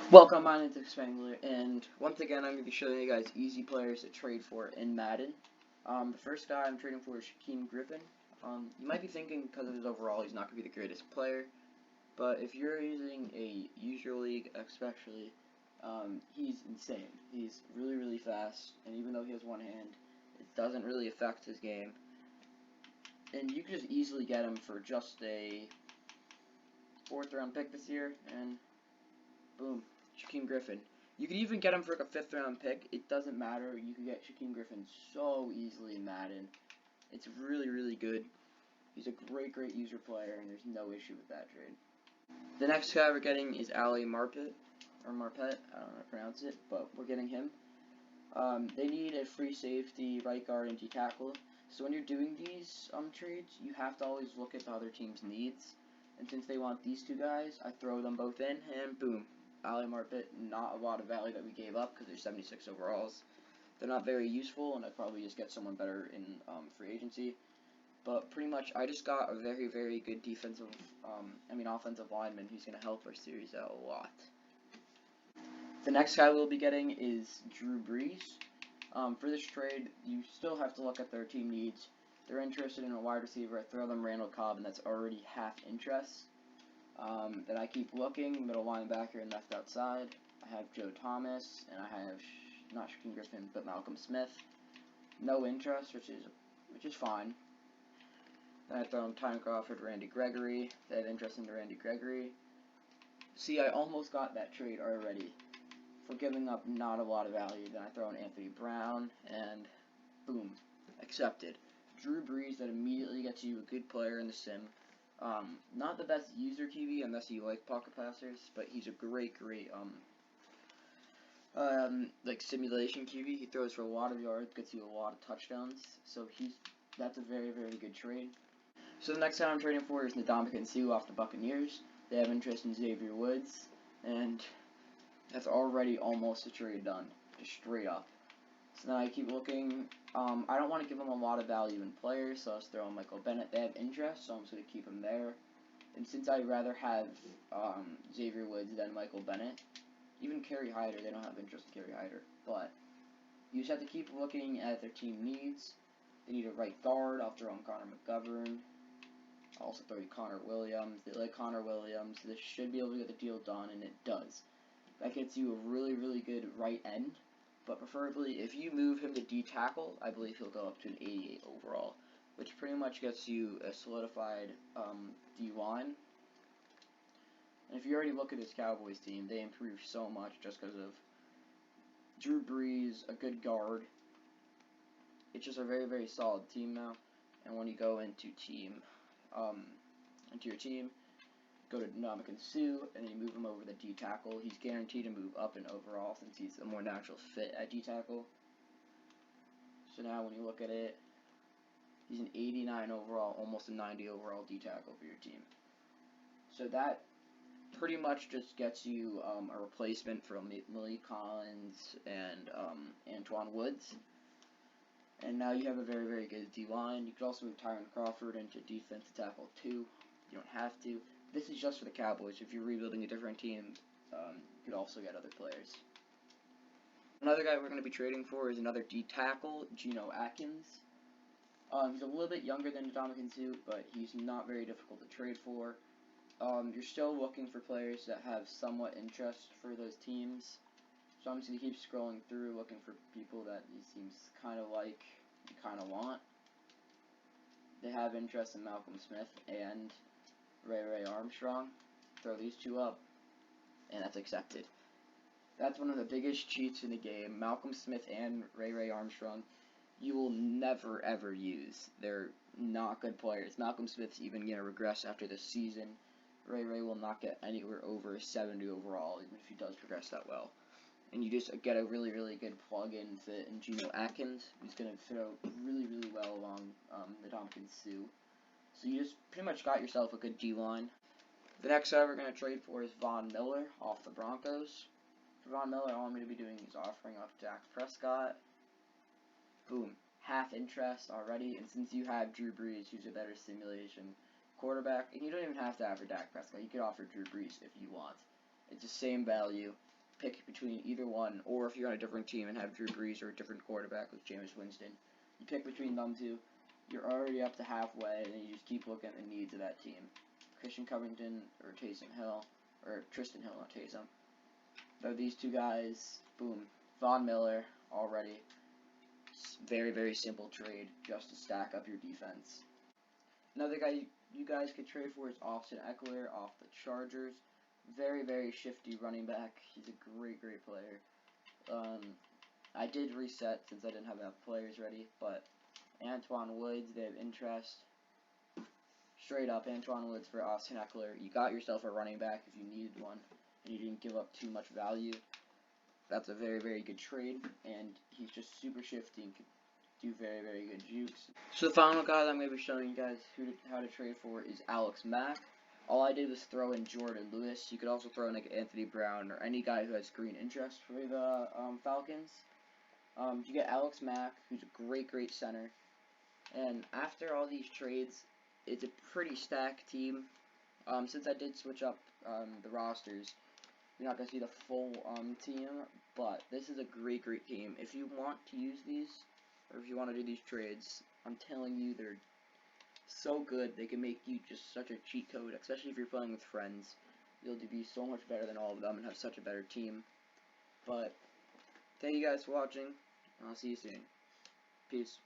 Welcome, my name is Spangler, and once again I'm going to be showing you guys easy players to trade for in Madden. The first guy I'm trading for is Shaquem Griffin. You might be thinking because of his overall he's not going to be the greatest player, but if you're using a user league especially, he's insane. He's really fast, and even though he has one hand, it doesn't really affect his game. And you can just easily get him for just a 4th round pick this year, and boom, Shaquem Griffin. You could even get him for like a 5th round pick. It doesn't matter. You can get Shaquem Griffin so easily in Madden. It's really good. He's a great user player, and there's no issue with that trade. The next guy we're getting is Ali Marpet, or Marpet, I don't know how to pronounce it, but we're getting him. They need a free safety, right guard, and D-tackle. So when you're doing these trades, you have to always look at the other team's needs. And since they want these two guys, I throw them both in, and boom. Ali Marpet, not a lot of value that we gave up because they're 76 overalls. They're not very useful, and I'd probably just get someone better in free agency. But pretty much, I just got a very good offensive lineman who's going to help our series out a lot. The next guy we'll be getting is Drew Brees. For this trade, you still have to look at their team needs. They're interested in a wide receiver. I throw them Randall Cobb, and that's already half interest. Then I keep looking, middle linebacker and left outside. I have Joe Thomas, and I have, not Shaquem Griffin, but Malcolm Smith. No interest, which is fine. Then I throw in Ty Crawford, Randy Gregory. They have interest in Randy Gregory. See, I almost got that trade already for giving up not a lot of value. Then I throw in Anthony Brown, and boom, accepted. Drew Brees, that immediately gets you a good player in the sim. Not the best user QB unless you like pocket passers, but he's a great simulation QB. He throws for a lot of yards, gets you a lot of touchdowns, so that's a very good trade. So the next guy I'm trading for is Ndamukong Suh off the Buccaneers. They have interest in Xavier Woods, and that's already almost a trade done, just straight up. So now I keep looking. I don't want to give them a lot of value in players, so I was throwing Michael Bennett. They have interest, so I'm just going to keep him there. And since I'd rather have Xavier Woods than Michael Bennett, even Kerry Hyder, they don't have interest in Kerry Hyder. But you just have to keep looking at their team needs. They need a right guard. I'll throw in Connor McGovern. I'll also throw in Connor Williams. They like Connor Williams. This should be able to get the deal done, and it does. That gets you a really good right end. But preferably, if you move him to D-tackle, I believe he'll go up to an 88 overall, which pretty much gets you a solidified D-line. And if you already look at his Cowboys team, they improved so much just because of Drew Brees, a good guard. It's just a very solid team now. And when you go into your team, go to Ndamukong Suh, and then you move him over the D-tackle. He's guaranteed to move up in overall since he's a more natural fit at D-tackle. So now when you look at it, he's an 89 overall, almost a 90 overall D-tackle for your team. So that pretty much just gets you a replacement for Malik Collins and Antoine Woods. And now you have a very good D-line. You could also move Tyron Crawford into defensive tackle too. You don't have to. This is just for the Cowboys. If you're rebuilding a different team, you could also get other players. Another guy we're going to be trading for is another D-tackle, Geno Atkins. He's a little bit younger than Ndamukong Suh, but he's not very difficult to trade for. You're still looking for players that have somewhat interest for those teams. So I'm just going to keep scrolling through, looking for people that these teams kind of like and kind of want. They have interest in Malcolm Smith and Ray Armstrong. Throw these two up, and that's accepted. That's one of the biggest cheats in the game. Malcolm Smith and Ray Armstrong, you will never ever use. They're not good players. Malcolm Smith's even going to regress after this season. Ray will not get anywhere over 70 overall, even if he does progress that well. And you just get a really good plug-in fit in Geno Atkins, who's going to throw really well along Ndamukong Suh. So you just pretty much got yourself a good D-line. The next guy we're going to trade for is Von Miller off the Broncos. For Von Miller, all I'm going to be doing is offering up Dak Prescott. Boom. Half interest already, and since you have Drew Brees, who's a better simulation quarterback, and you don't even have to offer Dak Prescott. You could offer Drew Brees if you want. It's the same value. pick between either one, or if you're on a different team and have Drew Brees or a different quarterback with Jameis Winston, you pick between them two. You're already up to halfway, and then you just keep looking at the needs of that team. Christian Covington or Taysom Hill, or Tristan Hill, not Taysom. So these two guys, boom. Von Miller already. Very, very simple trade just to stack up your defense. Another guy you guys could trade for is Austin Eckler off the Chargers. Very, very shifty running back. He's a great, great player. I did reset since I didn't have enough players ready, but Antoine Woods, they have interest. Straight up, Antoine Woods for Austin Eckler. You got yourself a running back if you needed one, and you didn't give up too much value. That's a very, very good trade, and he's just super shifty and could do very, very good jukes. So the final guy that I'm going to be showing you guys how to trade for is Alex Mack. All I did was throw in Jordan Lewis. You could also throw in like Anthony Brown or any guy who has green interest for the Falcons. You get Alex Mack, who's a great, great center. And after all these trades, it's a pretty stacked team. Since I did switch up the rosters, you're not going to see the full team, but this is a great, great team. If you want to use these, or if you want to do these trades, I'm telling you, they're so good. They can make you just such a cheat code, especially if you're playing with friends. You'll be so much better than all of them and have such a better team. But thank you guys for watching, and I'll see you soon. Peace.